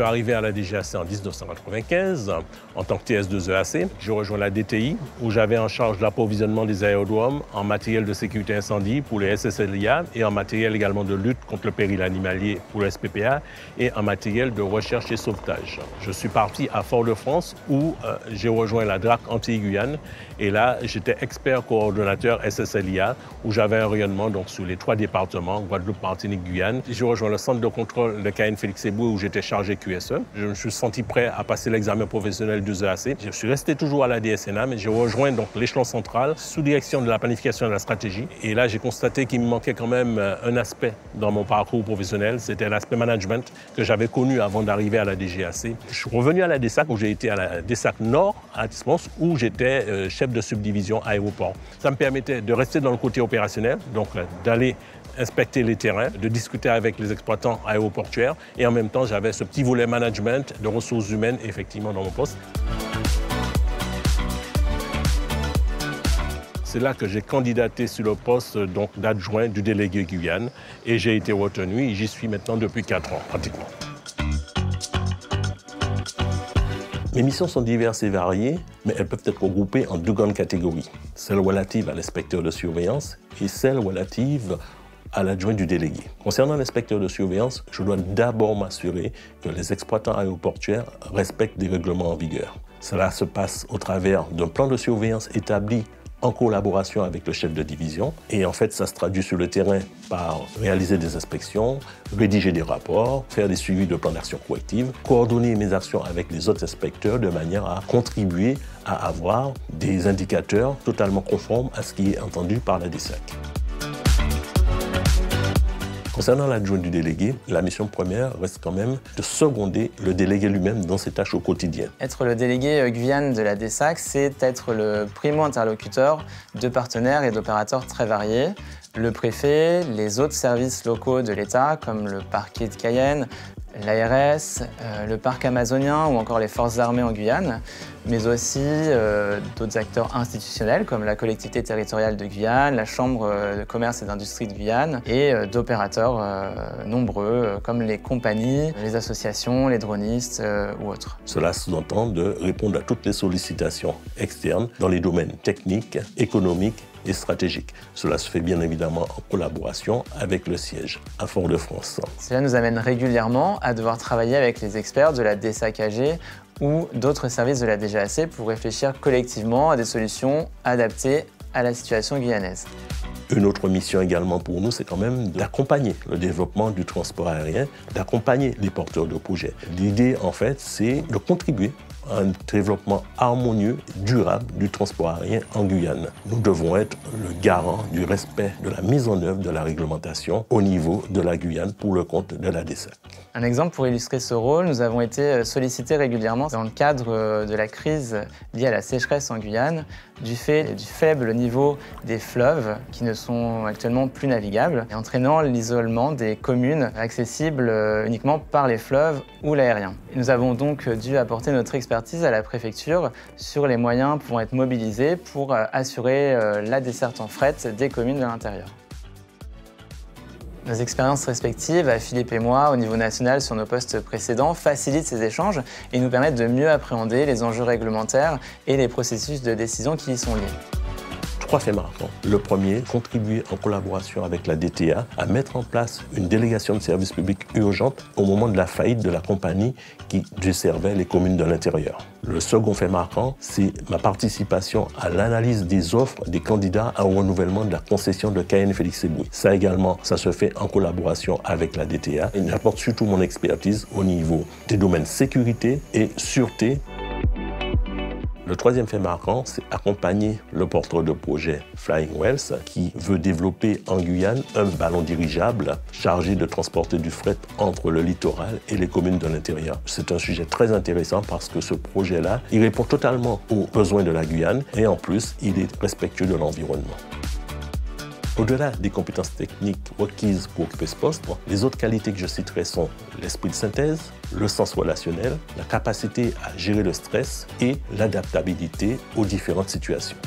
arrivé à la DGAC en 1995 en tant que TS2EAC. J'ai rejoint la DTI où j'avais en charge l'approvisionnement des aérodromes en matériel de sécurité incendie pour les SSLIA et en matériel également de lutte contre le péril animalier pour le SPPA et en matériel de recherche et sauvetage. Je suis parti à Fort-de-France où j'ai rejoint la DRAC Antilles-Guyane et là j'étais expert coordonnateur SSLIA où j'avais un rayonnement donc sur les 3 départements, Guadeloupe, Martinique, Guyane. J'ai rejoint le centre de contrôle de KN Félix Eboué où j'étais chargé QSE. Je me suis senti prêt à passer l'examen professionnel du EAC. Je suis resté toujours à la DSNA, mais j'ai rejoint donc l'échelon central sous direction de la planification et de la stratégie. Et là, j'ai constaté qu'il me manquait quand même un aspect dans mon parcours professionnel. C'était l'aspect management que j'avais connu avant d'arriver à la DGAC. Je suis revenu à la DSAC où j'ai été à la DSAC Nord à Tismos où j'étais chef de subdivision aéroport. Ça me permettait de rester dans le côté opérationnel, donc d'aller inspecter les terrains, de discuter avec les exploitants aéroportuaires et en même temps j'avais ce petit volet management de ressources humaines effectivement dans mon poste. C'est là que j'ai candidaté sur le poste d'adjoint du délégué Guyane et j'ai été retenu et j'y suis maintenant depuis 4 ans pratiquement. Mes missions sont diverses et variées, mais elles peuvent être regroupées en 2 grandes catégories. Celle relative à l'inspecteur de surveillance et celle relative à l'adjoint du délégué. Concernant l'inspecteur de surveillance, je dois d'abord m'assurer que les exploitants aéroportuaires respectent des règlements en vigueur. Cela se passe au travers d'un plan de surveillance établi en collaboration avec le chef de division. Et en fait, ça se traduit sur le terrain par réaliser des inspections, rédiger des rapports, faire des suivis de plans d'action corrective, coordonner mes actions avec les autres inspecteurs de manière à contribuer à avoir des indicateurs totalement conformes à ce qui est entendu par la DSAC. Concernant l'adjoint du délégué, la mission première reste quand même de seconder le délégué lui-même dans ses tâches au quotidien. Être le délégué Guyane de la DSAC, c'est être le primo-interlocuteur de partenaires et d'opérateurs très variés. Le préfet, les autres services locaux de l'État, comme le parquet de Cayenne, l'ARS, le parc amazonien ou encore les forces armées en Guyane, mais aussi d'autres acteurs institutionnels comme la collectivité territoriale de Guyane, la Chambre de commerce et d'industrie de Guyane et d'opérateurs nombreux comme les compagnies, les associations, les dronistes ou autres. Cela sous-entend de répondre à toutes les sollicitations externes dans les domaines techniques, économiques et stratégiques. Cela se fait bien évidemment en collaboration avec le siège à Fort-de-France. Cela nous amène régulièrement à devoir travailler avec les experts de la DSAC AG ou d'autres services de la DGAC pour réfléchir collectivement à des solutions adaptées à la situation guyanaise. Une autre mission également pour nous, c'est quand même d'accompagner le développement du transport aérien, d'accompagner les porteurs de projets. L'idée, en fait, c'est de contribuer à un développement harmonieux, durable du transport aérien en Guyane. Nous devons être le garant du respect de la mise en œuvre de la réglementation au niveau de la Guyane pour le compte de la DSAC. Un exemple pour illustrer ce rôle, nous avons été sollicités régulièrement dans le cadre de la crise liée à la sécheresse en Guyane, du fait du faible niveau des fleuves qui ne sont actuellement plus navigables, et entraînant l'isolement des communes accessibles uniquement par les fleuves ou l'aérien. Nous avons donc dû apporter notre expertise à la préfecture sur les moyens pouvant être mobilisés pour assurer la desserte en fret des communes de l'intérieur. Nos expériences respectives, à Philippe et moi, au niveau national sur nos postes précédents, facilitent ces échanges et nous permettent de mieux appréhender les enjeux réglementaires et les processus de décision qui y sont liés. 3 faits marquants. Le premier, contribuer en collaboration avec la DTA à mettre en place une délégation de services publics urgente au moment de la faillite de la compagnie qui desservait les communes de l'intérieur. Le second fait marquant, c'est ma participation à l'analyse des offres des candidats au renouvellement de la concession de KN Félix Eboué. Ça également, ça se fait en collaboration avec la DTA et j'apporte surtout mon expertise au niveau des domaines sécurité et sûreté. Le troisième fait marquant, c'est accompagner le porteur de projet Flying Wells qui veut développer en Guyane un ballon dirigeable chargé de transporter du fret entre le littoral et les communes de l'intérieur. C'est un sujet très intéressant parce que ce projet-là, il répond totalement aux besoins de la Guyane et en plus, il est respectueux de l'environnement. Au-delà des compétences techniques requises pour occuper ce poste, les autres qualités que je citerai sont l'esprit de synthèse, le sens relationnel, la capacité à gérer le stress et l'adaptabilité aux différentes situations.